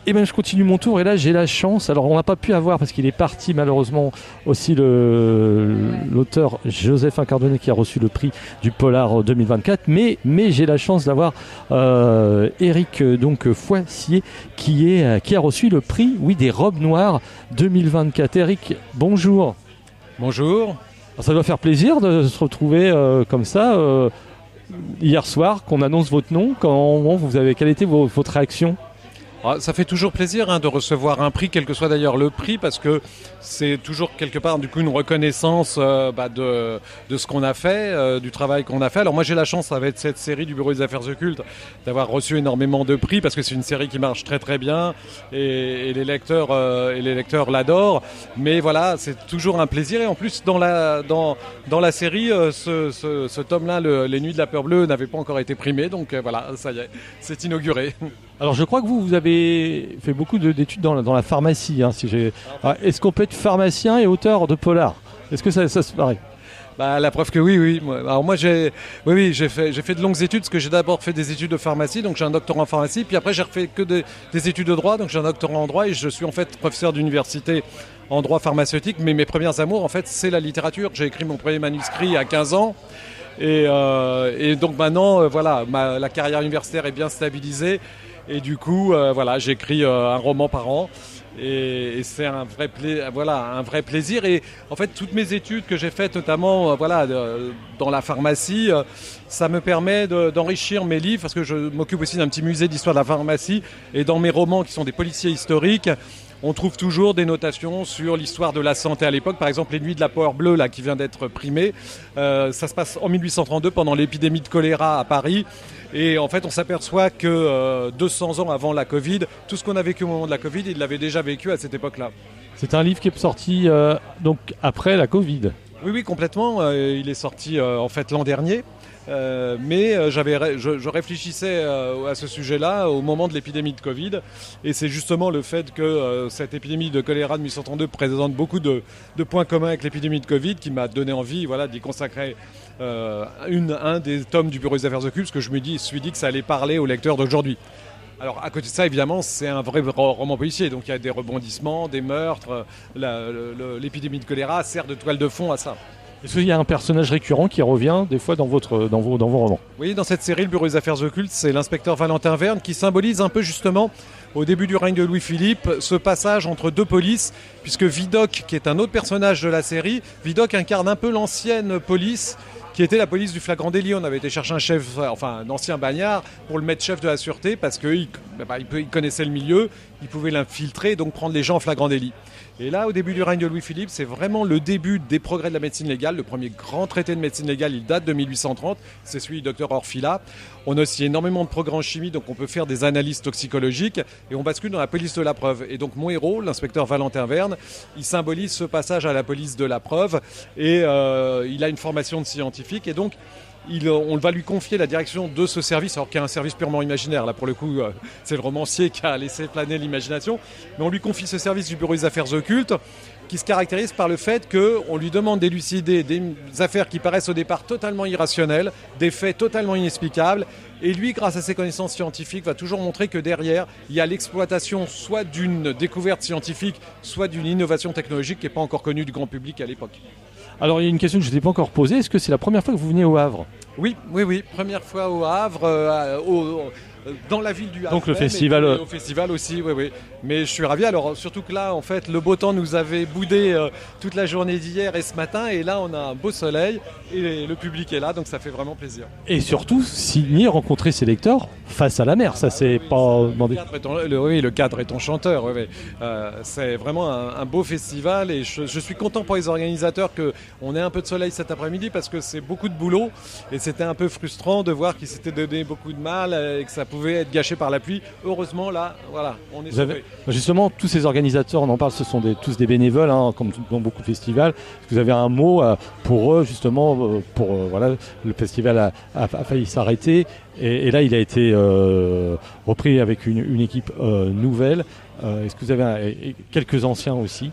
Et ben je continue mon tour et là j'ai la chance, alors on n'a pas pu avoir parce qu'il est parti malheureusement aussi l'auteur Joseph Incardonnet qui a reçu le prix du Polar 2024, mais j'ai la chance d'avoir Éric donc Foissier qui a reçu le prix des robes noires 2024. Éric, bonjour. Bonjour. Alors, ça doit faire plaisir de se retrouver comme ça hier soir qu'on annonce votre nom. Quelle était votre réaction? Ça fait toujours plaisir de recevoir un prix, quel que soit d'ailleurs le prix, parce que c'est toujours quelque part du coup une reconnaissance de ce qu'on a fait, du travail qu'on a fait. Alors moi j'ai la chance avec cette série du Bureau des Affaires Occultes d'avoir reçu énormément de prix parce que c'est une série qui marche très très bien et les lecteurs l'adorent. Mais voilà, c'est toujours un plaisir et en plus dans la série, ce tome-là, Les Nuits de la Peur Bleue, n'avait pas encore été primé, donc voilà, ça y est, c'est inauguré. Alors je crois que vous avez fait beaucoup d'études dans la pharmacie. Est-ce qu'on peut être pharmacien et auteur de polar? Est-ce que ça se pareil? La preuve que oui. Alors moi j'ai fait de longues études parce que j'ai d'abord fait des études de pharmacie, donc j'ai un doctorat en pharmacie, puis après j'ai refait que des études de droit, donc j'ai un doctorat en droit et je suis en fait professeur d'université en droit pharmaceutique, mais mes premières amours en fait c'est la littérature. J'ai écrit mon premier manuscrit à 15 ans. Et donc maintenant la carrière universitaire est bien stabilisée. Et du coup, j'écris un roman par an et c'est un vrai plaisir. Et en fait, toutes mes études que j'ai faites, notamment dans la pharmacie, ça me permet d'enrichir mes livres parce que je m'occupe aussi d'un petit musée d'histoire de la pharmacie. Et dans mes romans, qui sont des policiers historiques, on trouve toujours des notations sur l'histoire de la santé à l'époque. Par exemple, Les Nuits de la Peur Bleue, qui vient d'être primée, ça se passe en 1832 pendant l'épidémie de choléra à Paris. Et en fait, on s'aperçoit que 200 ans avant la Covid, tout ce qu'on a vécu au moment de la Covid, il l'avait déjà vécu à cette époque-là. C'est un livre qui est sorti donc après la Covid. Oui, complètement. Il est sorti en fait l'an dernier. Mais je réfléchissais à ce sujet-là au moment de l'épidémie de Covid. Et c'est justement le fait que cette épidémie de choléra de 1832 présente beaucoup de points communs avec l'épidémie de Covid qui m'a donné envie d'y consacrer un des tomes du Bureau des Affaires Occultes, parce que je me suis dit que ça allait parler aux lecteurs d'aujourd'hui. Alors à côté de ça, évidemment, c'est un vrai roman policier, donc il y a des rebondissements, des meurtres, l'épidémie de choléra sert de toile de fond à ça. Est-ce qu'il y a un personnage récurrent qui revient des fois dans vos romans? Oui, dans cette série, le Bureau des Affaires Occultes, c'est l'inspecteur Valentin Verne qui symbolise un peu justement, au début du règne de Louis-Philippe, ce passage entre deux polices, puisque Vidocq, qui est un autre personnage de la série, Vidocq incarne un peu l'ancienne police, qui était la police du flagrant délit. On avait été chercher un ancien bagnard pour le mettre chef de la sûreté parce qu'il connaissait le milieu, il pouvait l'infiltrer et donc prendre les gens en flagrant délit. Et là, au début du règne de Louis-Philippe, c'est vraiment le début des progrès de la médecine légale. Le premier grand traité de médecine légale, il date de 1830. C'est celui du Dr Orfila. On a aussi énormément de progrès en chimie, donc on peut faire des analyses toxicologiques et on bascule dans la police de la preuve. Et donc mon héros, l'inspecteur Valentin Verne, il symbolise ce passage à la police de la preuve et il a une formation de scientifique et donc on va lui confier la direction de ce service, alors qu'il y a un service purement imaginaire. Là, pour le coup, c'est le romancier qui a laissé planer l'imagination. Mais on lui confie ce service du Bureau des Affaires Occultes qui se caractérise par le fait qu'on lui demande d'élucider des affaires qui paraissent au départ totalement irrationnelles, des faits totalement inexplicables. Et lui, grâce à ses connaissances scientifiques, va toujours montrer que derrière, il y a l'exploitation soit d'une découverte scientifique, soit d'une innovation technologique qui n'est pas encore connue du grand public à l'époque. Alors il y a une question que je ne t'ai pas encore posée. Est-ce que c'est la première fois que vous venez au Havre? Oui. Première fois au Havre, dans la ville du Havre. Donc le festival. Au festival aussi, oui. Mais je suis ravi. Alors surtout que là, en fait, le beau temps nous avait boudé toute la journée d'hier et ce matin. Et là, on a un beau soleil et le public est là, donc ça fait vraiment plaisir. Et surtout, signer, rencontrer ses lecteurs face à la mer. Ça, c'est pas demandé. Le cadre est ton chanteur. Oui. C'est vraiment un beau festival et je suis content pour les organisateurs qu'on ait un peu de soleil cet après-midi parce que c'est beaucoup de boulot et c'était un peu frustrant de voir qu'ils s'étaient donné beaucoup de mal et que ça pouvait être gâché par la pluie. Heureusement, là, voilà, on est sauvé. Justement, tous ces organisateurs, on en parle, ce sont tous des bénévoles, comme dans beaucoup de festivals. Est-ce que vous avez un mot pour eux, justement, le festival a failli s'arrêter et là, il a été repris avec une équipe nouvelle. Est-ce que vous avez quelques anciens aussi?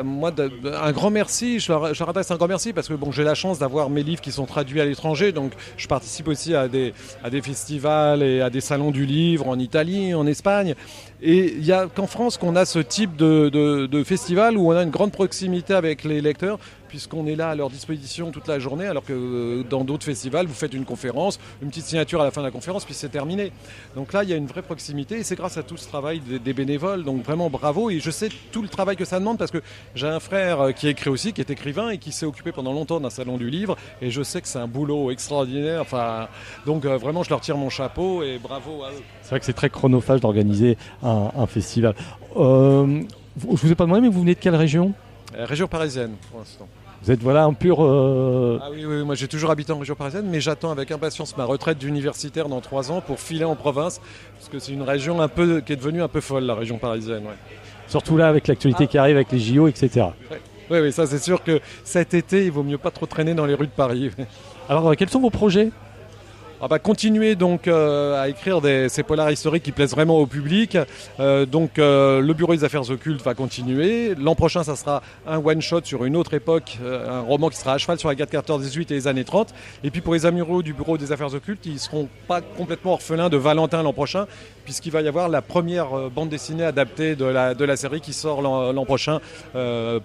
Moi, un grand merci, je leur adresse un grand merci parce que bon, j'ai la chance d'avoir mes livres qui sont traduits à l'étranger, donc je participe aussi à des festivals et à des salons du livre en Italie, en Espagne. Et il n'y a qu'en France qu'on a ce type de festival où on a une grande proximité avec les lecteurs, puisqu'on est là à leur disposition toute la journée, alors que dans d'autres festivals, vous faites une conférence, une petite signature à la fin de la conférence, puis c'est terminé. Donc là, il y a une vraie proximité, et c'est grâce à tout ce travail des bénévoles, donc vraiment bravo, et je sais tout le travail que ça demande, parce que j'ai un frère qui écrit aussi, qui est écrivain, et qui s'est occupé pendant longtemps d'un salon du livre, et je sais que c'est un boulot extraordinaire, donc vraiment je leur tire mon chapeau, et bravo à eux. C'est vrai que c'est très chronophage d'organiser un festival. Je vous ai pas demandé, mais vous venez de quelle région ? Région parisienne, pour l'instant. Vous êtes voilà un pur... Ah oui, moi j'ai toujours habité en région parisienne, mais j'attends avec impatience ma retraite d'universitaire dans 3 ans pour filer en province, parce que c'est une région qui est devenue un peu folle, la région parisienne. Ouais. Surtout là, avec l'actualité qui arrive, avec les JO, etc. Oui, ça c'est sûr que cet été, il vaut mieux pas trop traîner dans les rues de Paris. Alors, quels sont vos projets ? Continuer donc à écrire ces polars historiques qui plaisent vraiment au public. Le Bureau des Affaires Occultes va continuer. L'an prochain, ça sera un one-shot sur une autre époque, un roman qui sera à cheval sur la guerre de 14-18 et les années 30. Et puis pour les amoureux du Bureau des Affaires Occultes, ils ne seront pas complètement orphelins de Valentin l'an prochain, puisqu'il va y avoir la première bande dessinée adaptée de la série qui sort l'an prochain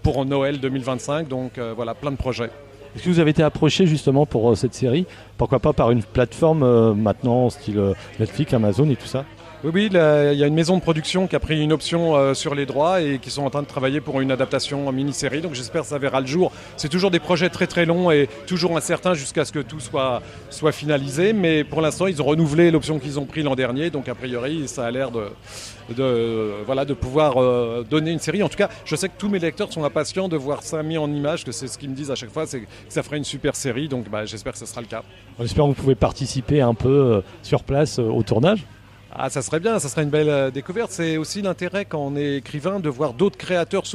pour Noël 2025. Donc voilà, plein de projets. Est-ce que vous avez été approché justement pour cette série ? Pourquoi pas par une plateforme maintenant, style Netflix, Amazon et tout ça ? Oui, il y a une maison de production qui a pris une option sur les droits et qui sont en train de travailler pour une adaptation en mini-série. Donc j'espère que ça verra le jour. C'est toujours des projets très très longs et toujours incertains jusqu'à ce que tout soit finalisé. Mais pour l'instant, ils ont renouvelé l'option qu'ils ont pris l'an dernier. Donc a priori, ça a l'air de pouvoir donner une série. En tout cas, je sais que tous mes lecteurs sont impatients de voir ça mis en image, que c'est ce qu'ils me disent à chaque fois, c'est que ça ferait une super série. Donc j'espère que ce sera le cas. On espère que vous pouvez participer un peu sur place au tournage. Ça serait bien, ça serait une belle découverte. C'est aussi l'intérêt quand on est écrivain de voir d'autres créateurs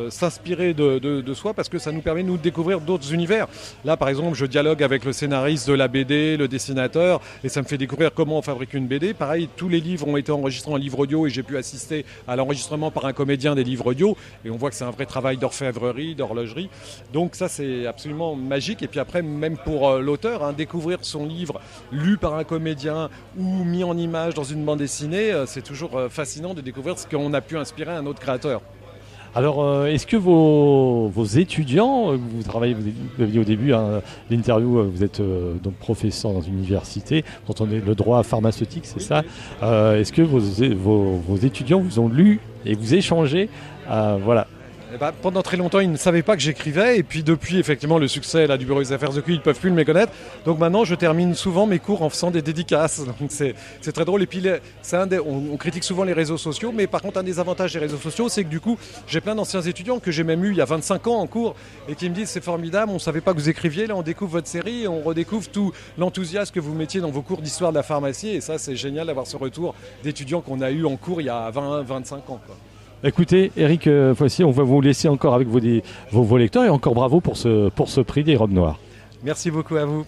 s'inspirer de soi, parce que ça nous permet nous de découvrir d'autres univers. Là par exemple, je dialogue avec le scénariste de la BD, le dessinateur, et ça me fait découvrir comment on fabrique une BD. Pareil, tous les livres ont été enregistrés en livre audio et j'ai pu assister à l'enregistrement par un comédien des livres audio, et on voit que c'est un vrai travail d'orfèvrerie, d'horlogerie. Donc ça c'est absolument magique. Et puis après, même pour l'auteur, découvrir son livre lu par un comédien ou mis en image dans une bande dessinée, c'est toujours fascinant de découvrir ce qu'on a pu inspirer un autre créateur. Alors, est-ce que vos étudiants, vous travaillez, vous avez dit au début, l'interview, vous êtes donc professeur dans une université, dont on est le droit pharmaceutique, c'est ça. Est-ce que vos étudiants vous ont lu et vous échangez voilà. Pendant très longtemps, ils ne savaient pas que j'écrivais, et puis depuis effectivement le succès du Bureau des Affaires Occultes, ils ne peuvent plus le méconnaître. Donc maintenant, je termine souvent mes cours en faisant des dédicaces. Donc c'est très drôle. Et puis on critique souvent les réseaux sociaux, mais par contre, un des avantages des réseaux sociaux, c'est que du coup, j'ai plein d'anciens étudiants que j'ai même eu il y a 25 ans en cours et qui me disent c'est formidable, on ne savait pas que vous écriviez, là on découvre votre série et on redécouvre tout l'enthousiasme que vous mettiez dans vos cours d'histoire de la pharmacie. Et ça, c'est génial d'avoir ce retour d'étudiants qu'on a eu en cours il y a 20-25 ans, quoi. Écoutez, Eric Foissier, on va vous laisser encore avec vos lecteurs, et encore bravo pour ce prix des robes noires. Merci beaucoup à vous.